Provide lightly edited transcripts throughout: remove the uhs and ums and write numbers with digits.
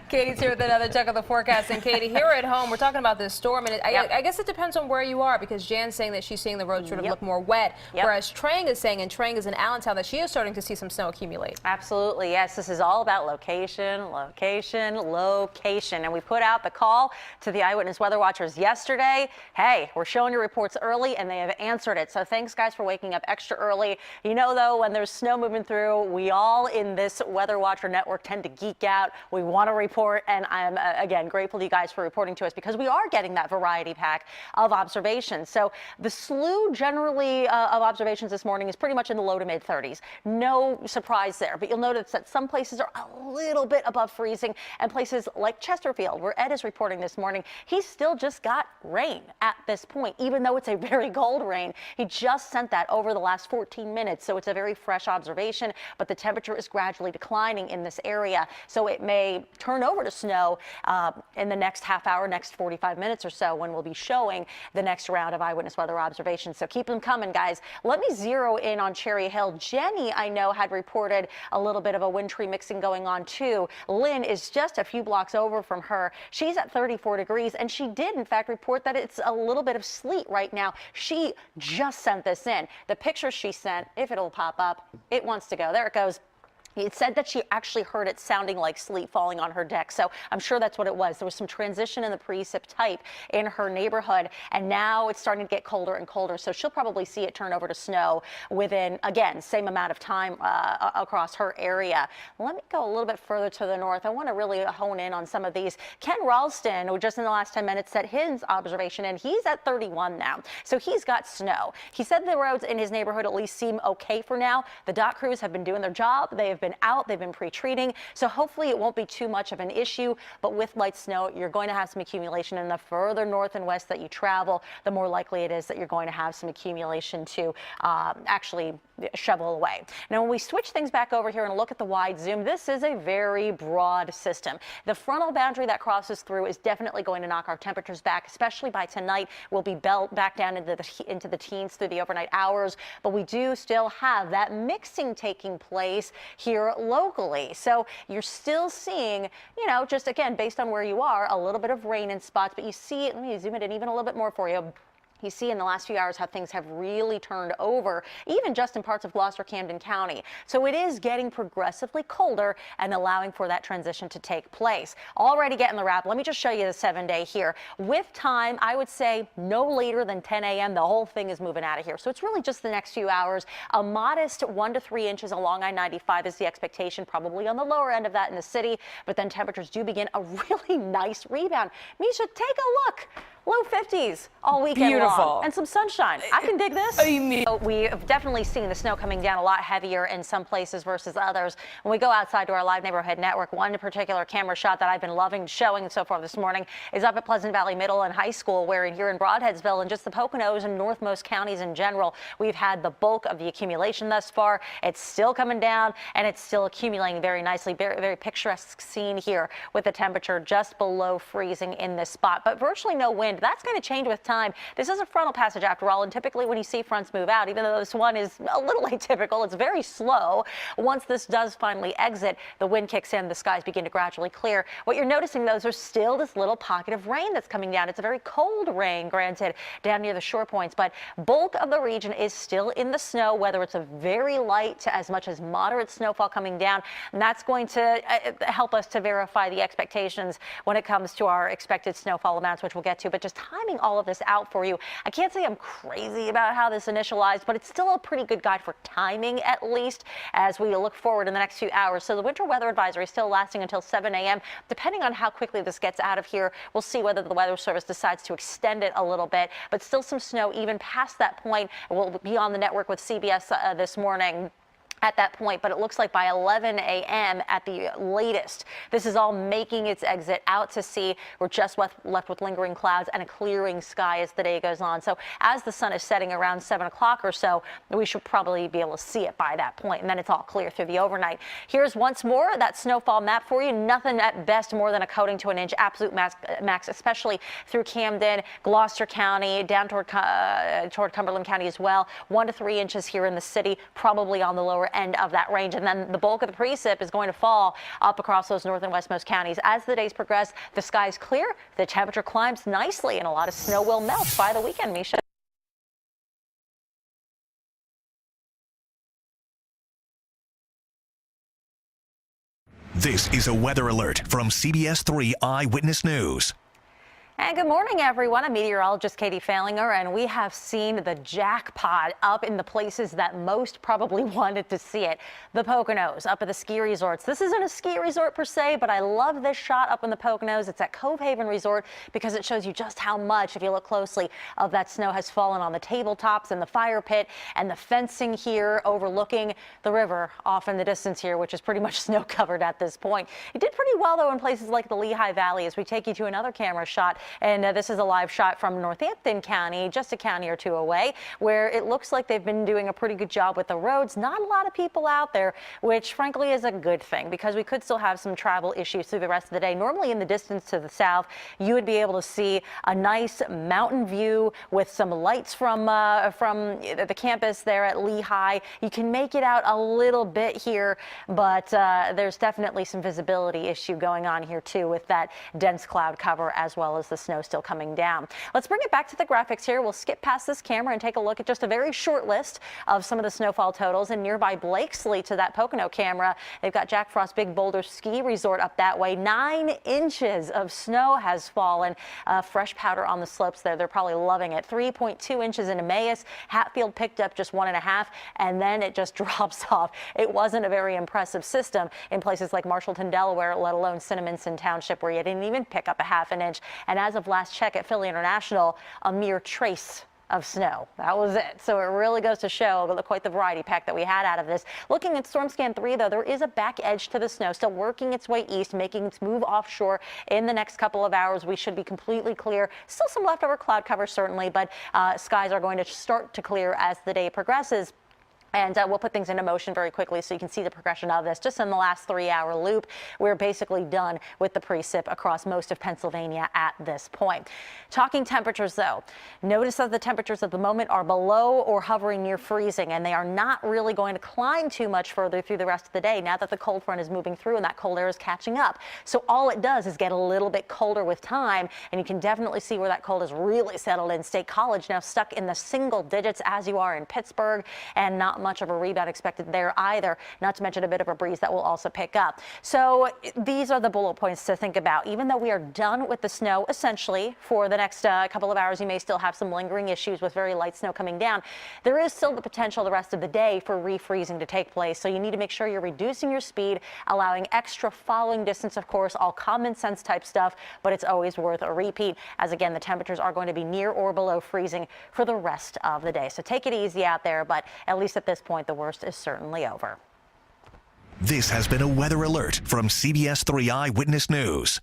Katie's here with another check of the forecast. And Katie, here at home, we're talking about this storm, and I guess it depends on where you are, because Jan's saying that she's seeing the road sort of look more wet, whereas Trang is saying, and Trang is in Allentown, that she is starting to see some snow accumulate. Absolutely, yes. This is all about location, location, location. And we put out the call to the Eyewitness Weather Watchers yesterday. Hey, we're showing your reports early, and they have answered it. So thanks, guys, for waking up extra early. You know, though, when there's snow moving through, we all in this Weather Watcher network tend to geek out. We want to report, and I'm again grateful to you guys for reporting to us, because we are getting that variety pack of observations. So the slew generally of observations this morning is pretty much in the low to mid 30s. No surprise there, but you'll notice that some places are a little bit above freezing, and places like Chesterfield, where Ed is reporting this morning, he's still just got rain at this point, even though it's a very cold rain. He just sent that over the last 14 minutes, so it's a very fresh observation, but the temperature is gradually declining in this area, so it may turn over to snow in the next half hour, next 45 minutes or so, when we'll be showing the next round of eyewitness weather observations. So keep them coming, guys. Let me zero in on Cherry Hill. Jenny, I know, had reported a little bit of a wintry mixing going on too. Lynn is just a few blocks over from her. She's at 34 degrees, and she did in fact report that it's a little bit of sleet right now. She just sent this in. The picture she sent, if it'll pop up, it wants to go. There it goes. It said that she actually heard it sounding like sleet falling on her deck, so I'm sure that's what it was. There was some transition in the precip type in her neighborhood, and now it's starting to get colder and colder, so she'll probably see it turn over to snow within, again, same amount of time across her area. Let me go a little bit further to the north. I want to really hone in on some of these. Ken Ralston, who just in the last 10 minutes set his observation, and he's at 31 now, so he's got snow. He said the roads in his neighborhood at least seem okay for now. The dot crews have been doing their job. They have been out, they've been pre-treating, so hopefully it won't be too much of an issue. But with light snow, you're going to have some accumulation, and the further north and west that you travel, the more likely it is that you're going to have some accumulation to actually shovel away. Now, when we switch things back over here and look at the wide zoom, this is a very broad system. The frontal boundary that crosses through is definitely going to knock our temperatures back, especially by tonight. We'll be back down into the teens through the overnight hours, but we do still have that mixing taking place here locally. So you're still seeing, you know, just again, based on where you are, a little bit of rain in spots, but you see it, let me zoom it in even a little bit more for you. You see in the last few hours how things have really turned over, even just in parts of Gloucester, Camden County. So it is getting progressively colder and allowing for that transition to take place. Already getting the wrap. Let me just show you the 7-day here. With time, I would say no later than 10 a.m. the whole thing is moving out of here. So it's really just the next few hours. A modest 1 to 3 inches along I-95 is the expectation, probably on the lower end of that in the city. But then temperatures do begin a really nice rebound. Misha, take a look. Low 50s all weekend long, and some sunshine. I can dig this. So we've definitely seen the snow coming down a lot heavier in some places versus others. When we go outside to our live neighborhood network, one particular camera shot that I've been loving showing so far this morning is up at Pleasant Valley Middle and High School, where here in Broadheadsville and just the Poconos and northmost counties in general, we've had the bulk of the accumulation thus far. It's still coming down, and it's still accumulating very nicely. Very, very picturesque scene here with the temperature just below freezing in this spot, but virtually no wind. That's going to change with time. This is a frontal passage after all, and typically when you see fronts move out, even though this one is a little atypical, it's very slow. Once this does finally exit, the wind kicks in, the skies begin to gradually clear. What you're noticing, though, is there's still this little pocket of rain that's coming down. It's a very cold rain, granted, down near the shore points, but bulk of the region is still in the snow, whether it's a very light to as much as moderate snowfall coming down, and that's going to help us to verify the expectations when it comes to our expected snowfall amounts, which we'll get to. But just timing all of this out for you, I can't say I'm crazy about how this initialized, but it's still a pretty good guide for timing, at least as we look forward in the next few hours. So the winter weather advisory is still lasting until 7 a.m. Depending on how quickly this gets out of here, we'll see whether the Weather Service decides to extend it a little bit, but still some snow even past that point. We'll be on the network with CBS this morning at that point, but it looks like by 11 a.m. at the latest, this is all making its exit out to sea. We're just left with lingering clouds and a clearing sky as the day goes on. So as the sun is setting around 7 o'clock or so, we should probably be able to see it by that point, and then it's all clear through the overnight. Here's once more that snowfall map for you. Nothing at best more than a coating to an inch, absolute max, especially through Camden, Gloucester County, down toward Cumberland County as well. 1 to 3 inches here in the city, probably on the lower lower end of that range. And then the bulk of the precip is going to fall up across those north and westmost counties. As the days progress, the sky's clear, the temperature climbs nicely, and a lot of snow will melt by the weekend, Misha. This is a weather alert from CBS3 Eyewitness News. And good morning, everyone. I'm meteorologist Katie Fehlinger, and we have seen the jackpot up in the places that most probably wanted to see it. The Poconos, up at the ski resorts. This isn't a ski resort per se, but I love this shot up in the Poconos. It's at Cove Haven Resort because it shows you just how much, if you look closely, of that snow has fallen on the tabletops and the fire pit and the fencing here overlooking the river off in the distance here, which is pretty much snow covered at this point. It did pretty well, though, in places like the Lehigh Valley as we take you to another camera shot. And this is a live shot from Northampton County, just a county or two away, where it looks like they've been doing a pretty good job with the roads. Not a lot of people out there, which frankly is a good thing because we could still have some travel issues through the rest of the day. Normally in the distance to the south, you would be able to see a nice mountain view with some lights from the campus there at Lehigh. You can make it out a little bit here, but there's definitely some visibility issue going on here too with that dense cloud cover as well as the snow still coming down. Let's bring it back to the graphics here. We'll skip past this camera and take a look at just a very short list of some of the snowfall totals in nearby Blakesley to that Pocono camera. They've got Jack Frost Big Boulder Ski Resort up that way. 9 inches of snow has fallen. Fresh powder on the slopes there. They're probably loving it. 3.2 inches in Emmaus. Hatfield picked up just 1.5, and then it just drops off. It wasn't a very impressive system in places like Marshallton, Delaware, let alone Cinnaminson Township, where you didn't even pick up a 1/2 inch. And as of last check at Philly International, a mere trace of snow. That was it. So it really goes to show quite the variety pack that we had out of this. Looking at Storm Scan 3, though, there is a back edge to the snow still working its way east, making its move offshore in the next couple of hours. We should be completely clear. Still some leftover cloud cover, certainly, but skies are going to start to clear as the day progresses. And we'll put things into motion very quickly so you can see the progression of this. Just in the last 3-hour loop, we're basically done with the precip across most of Pennsylvania at this point. Talking temperatures, though, notice that the temperatures at the moment are below or hovering near freezing, and they are not really going to climb too much further through the rest of the day now that the cold front is moving through and that cold air is catching up. So all it does is get a little bit colder with time, and you can definitely see where that cold is really settled in. State College now stuck in the single digits as you are in Pittsburgh, and not much of a rebound expected there either, not to mention a bit of a breeze that will also pick up. So these are the bullet points to think about. Even though we are done with the snow essentially for the next couple of hours, you may still have some lingering issues with very light snow coming down. There is still the potential the rest of the day for refreezing to take place, so you need to make sure you're reducing your speed, allowing extra following distance, of course, all common sense type stuff, but it's always worth a repeat as again the temperatures are going to be near or below freezing for the rest of the day. So take it easy out there, but at least at this point the worst is certainly over. This has been a weather alert from CBS3 Eyewitness News.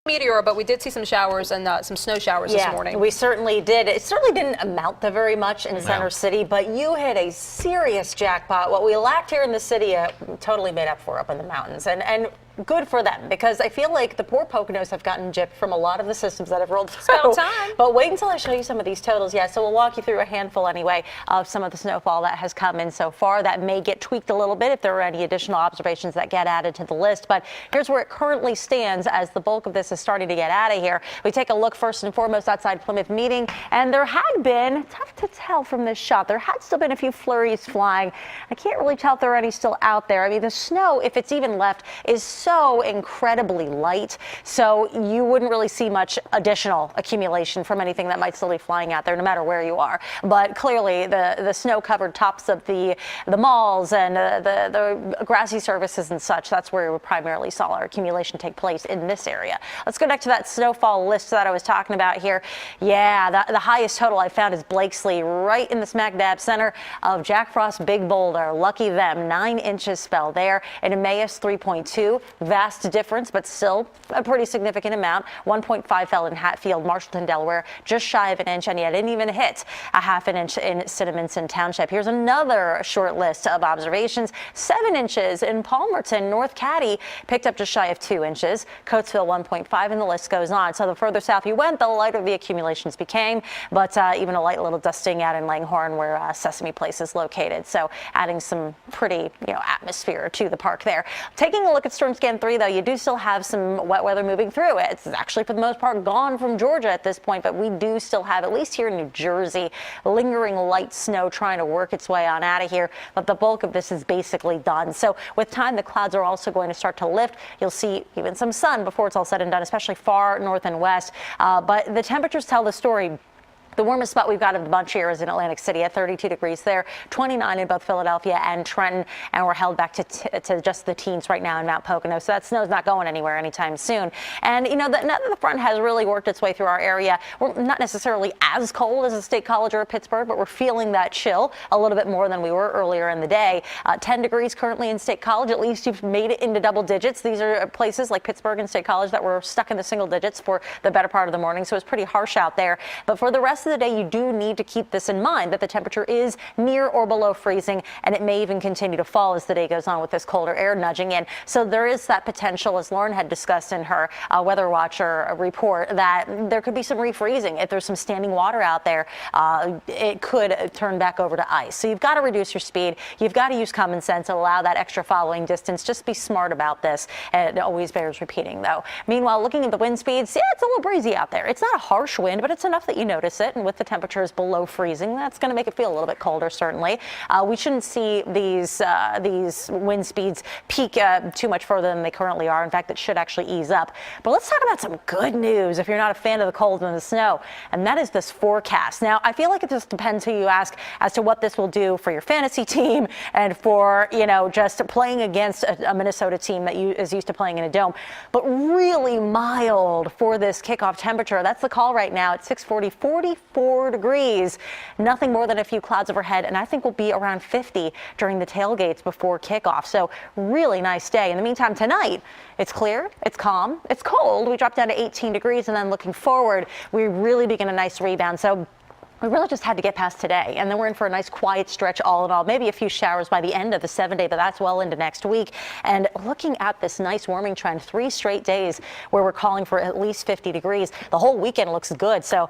Meteor, but we did see some showers and some snow showers this morning. We certainly did. It certainly didn't amount to very much in Center City, but you hit a serious jackpot. What we lacked here in the city totally made up for up in the mountains, and good for them, because I feel like the poor Poconos have gotten gypped from a lot of the systems that have rolled through. It's about time. But wait until I show you some of these totals. Yeah, so we'll walk you through a handful anyway of some of the snowfall that has come in so far. That may get tweaked a little bit if there are any additional observations that get added to the list. But here's where it currently stands as the bulk of this is starting to get out of here. We take a look first and foremost outside Plymouth Meeting, and there had been, tough to tell from this shot, there had still been a few flurries flying. I can't really tell if there are any still out there. I mean, the snow, if it's even left, is so incredibly light, so you wouldn't really see much additional accumulation from anything that might still be flying out there, no matter where you are. But clearly, the snow-covered tops of the malls and the grassy surfaces and such, that's where we primarily saw our accumulation take place in this area. Let's go back to that snowfall list that I was talking about here. Yeah, the highest total I found is Blakesley, right in the smack dab center of Jack Frost Big Boulder. Lucky them, 9 inches fell there. In Emmaus, 3.2. vast difference, but still a pretty significant amount. 1.5 fell in Hatfield, Marshallton, Delaware, just shy of an inch, and yet didn't even hit a half an inch in Cinnaminson Township. Here's another short list of observations. 7 inches in Palmerton. North Caddy picked up just shy of 2 inches. Coatesville 1.5, and the list goes on. So the further south you went, the lighter the accumulations became, but even a light little dusting out in Langhorne where Sesame Place is located. So adding some pretty, atmosphere to the park there. Taking a look at Storm Scan 3, though, you do still have some wet weather moving through. It's actually, for the most part, gone from Georgia at this point, but we do still have, at least here in New Jersey, lingering light snow trying to work its way on out of here. But the bulk of this is basically done. So with time, the clouds are also going to start to lift. You'll see even some sun before it's all said and done, especially far north and west. But the temperatures tell the story. The warmest spot we've got of the bunch here is in Atlantic City at 32 degrees there, 29 in both Philadelphia and Trenton, and we're held back to just the teens right now in Mount Pocono. So that snow's not going anywhere anytime soon. And, now that the front has really worked its way through our area, we're not necessarily as cold as a State College or Pittsburgh, but we're feeling that chill a little bit more than we were earlier in the day. 10 degrees currently in State College. At least you've made it into double digits. These are places like Pittsburgh and State College that were stuck in the single digits for the better part of the morning. So it's pretty harsh out there. But for the rest of the day, you do need to keep this in mind, that the temperature is near or below freezing, and it may even continue to fall as the day goes on with this colder air nudging in. So there is that potential, as Lauren had discussed in her Weather Watcher report, that there could be some refreezing. If there's some standing water out there, it could turn back over to ice. So you've got to reduce your speed. You've got to use common sense and allow that extra following distance. Just be smart about this. It always bears repeating, though. Meanwhile, looking at the wind speeds, yeah, it's a little breezy out there. It's not a harsh wind, but it's enough that you notice it. And with the temperatures below freezing, that's going to make it feel a little bit colder, certainly. We shouldn't see these wind speeds peak too much further than they currently are. In fact, it should actually ease up. But let's talk about some good news if you're not a fan of the cold and the snow, and that is this forecast. Now, I feel like it just depends who you ask as to what this will do for your fantasy team and for, just playing against a Minnesota team that is used to playing in a dome. But really mild for this kickoff temperature. That's the call right now at 6:40, 44 degrees. Nothing more than a few clouds overhead, and I think we'll be around 50 during the tailgates before kickoff. So really nice day. In the meantime, tonight, it's clear, it's calm, it's cold. We drop down to 18 degrees, and then looking forward, we really begin a nice rebound. So we really just had to get past today, and then we're in for a nice quiet stretch all in all. Maybe a few showers by the end of the 7-day, but that's well into next week. And looking at this nice warming trend, 3 straight days where we're calling for at least 50 degrees. The whole weekend looks good. So